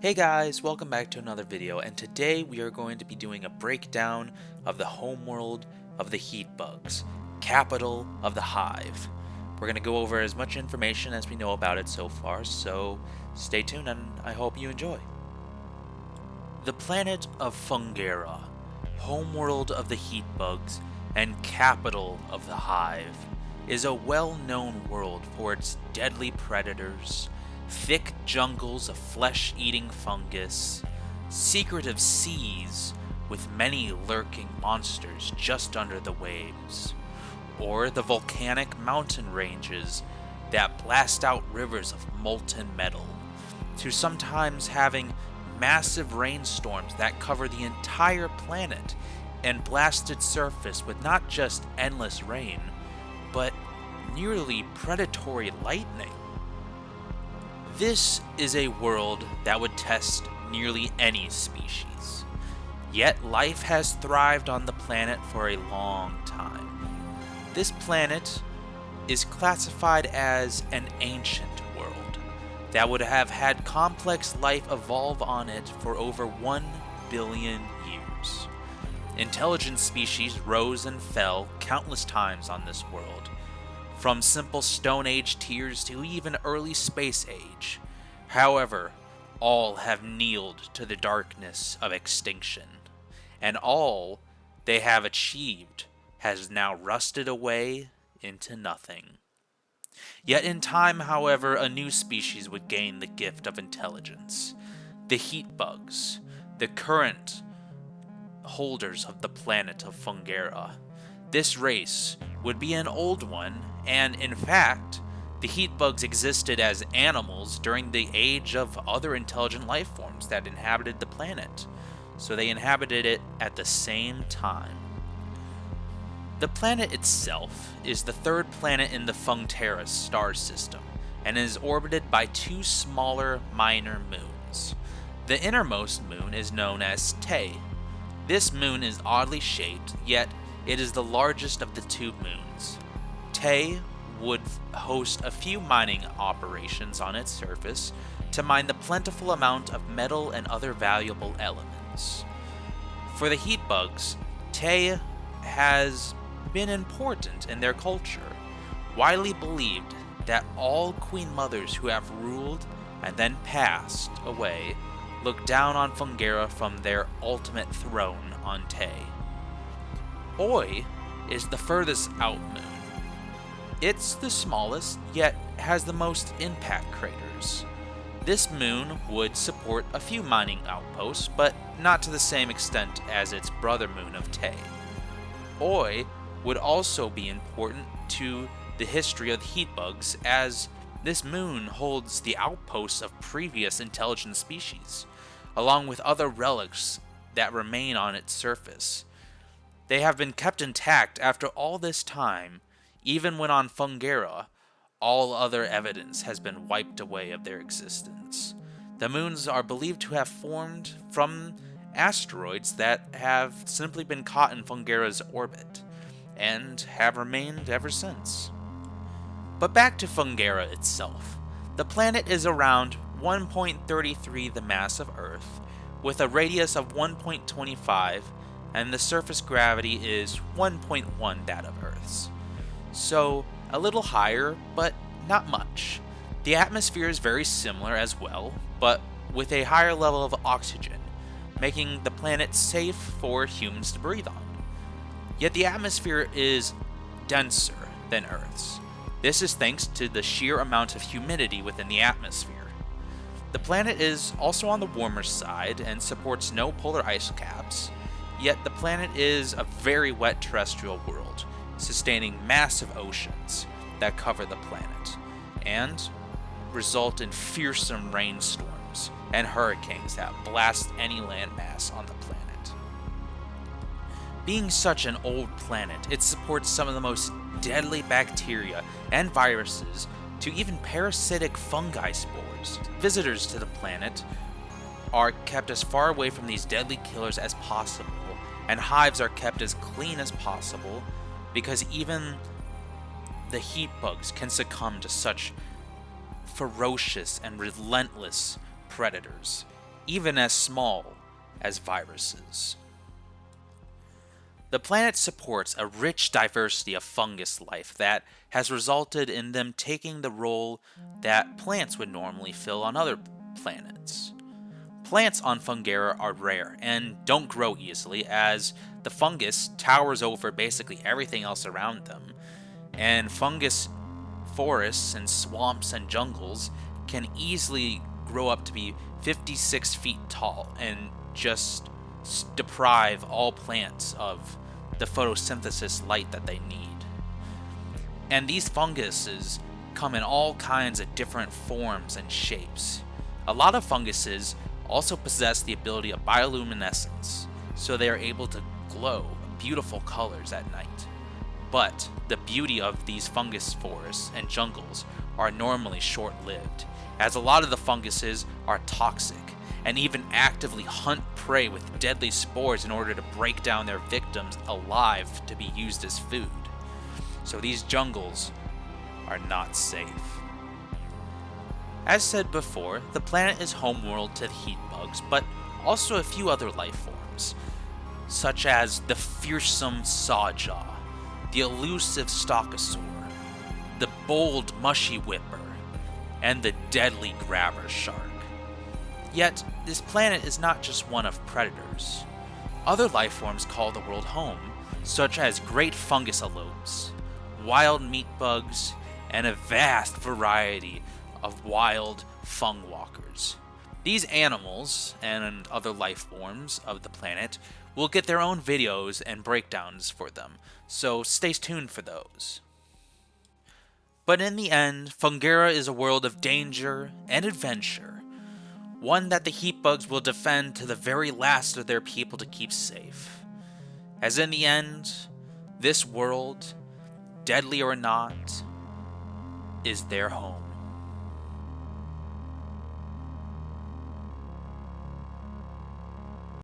Hey guys, welcome back to another video, and today we are going to be doing a breakdown of the homeworld of the heat bugs, capital of the Hive. We're going to go over as much information as we know about it so far, so stay tuned and I hope you enjoy. The planet of Fungura, homeworld of the heat bugs, and capital of the Hive, is a well-known world for its deadly predators, thick jungles of flesh-eating fungus, secretive seas with many lurking monsters just under the waves, or the volcanic mountain ranges that blast out rivers of molten metal, to sometimes having massive rainstorms that cover the entire planet and blast its surface with not just endless rain, but nearly predatory lightning. This is a world that would test nearly any species. Yet life has thrived on the planet for a long time. This planet is classified as an ancient world that would have had complex life evolve on it for over 1 billion years. Intelligent species rose and fell countless times on this world, from simple Stone Age tiers to even early Space Age. However, all have kneeled to the darkness of extinction, and all they have achieved has now rusted away into nothing. Yet in time, however, a new species would gain the gift of intelligence. The heat bugs, the current holders of the planet of Fungura. This race would be an old one, and in fact, the heat bugs existed as animals during the age of other intelligent life forms that inhabited the planet, so they inhabited it at the same time. The planet itself is the third planet in the Fungura star system, and is orbited by two smaller minor moons. The innermost moon is known as Te. This moon is oddly shaped, yet it is the largest of the two moons. Te would host a few mining operations on its surface to mine the plentiful amount of metal and other valuable elements. For the heat bugs, Te has been important in their culture, widely believed that all queen mothers who have ruled and then passed away look down on Fungura from their ultimate throne on Te. Oi is the furthest out moon. It's the smallest, yet has the most impact craters. This moon would support a few mining outposts, but not to the same extent as its brother moon of Te. Oi would also be important to the history of the heat bugs, as this moon holds the outposts of previous intelligent species, along with other relics that remain on its surface. They have been kept intact after all this time, even when on Fungura, all other evidence has been wiped away of their existence. The moons are believed to have formed from asteroids that have simply been caught in Fungura's orbit, and have remained ever since. But back to Fungura itself. The planet is around 1.33 the mass of Earth, with a radius of 1.25, and the surface gravity is 1.1 that of Earth's. So, a little higher, but not much. The atmosphere is very similar as well, but with a higher level of oxygen, making the planet safe for humans to breathe on. Yet the atmosphere is denser than Earth's. This is thanks to the sheer amount of humidity within the atmosphere. The planet is also on the warmer side and supports no polar ice caps, yet the planet is a very wet terrestrial world, sustaining massive oceans that cover the planet, and result in fearsome rainstorms and hurricanes that blast any landmass on the planet. Being such an old planet, it supports some of the most deadly bacteria and viruses, to even parasitic fungi spores. Visitors to the planet are kept as far away from these deadly killers as possible, and hives are kept as clean as possible, because even the heat bugs can succumb to such ferocious and relentless predators. even as small as viruses. The planet supports a rich diversity of fungus life that has resulted in them taking the role that plants would normally fill on other planets. Plants on Fungura are rare and don't grow easily, as the fungus towers over basically everything else around them, and fungus forests and swamps and jungles can easily grow up to be 56 feet tall and just deprive all plants of the photosynthesis light that they need. And these funguses come in all kinds of different forms and shapes. A lot of funguses also possess the ability of bioluminescence, so they are able to glow beautiful colors at night. But the beauty of these fungus forests and jungles are normally short-lived, as a lot of the funguses are toxic and even actively hunt prey with deadly spores in order to break down their victims alive to be used as food. So these jungles are not safe. As said before, the planet is homeworld to the heat bugs, but also a few other life forms, such as the fearsome sawjaw, the elusive stalkosaur, the bold mushy whipper, and the deadly grabber shark. Yet, this planet is not just one of predators. Other life forms call the world home, such as great fungus elopes, wild meat bugs, and a vast variety of wild fungwalkers. These animals, and other life forms of the planet, will get their own videos and breakdowns for them, so stay tuned for those. But in the end, Fungura is a world of danger and adventure, one that the heat bugs will defend to the very last of their people to keep safe. As in the end, this world, deadly or not, is their home.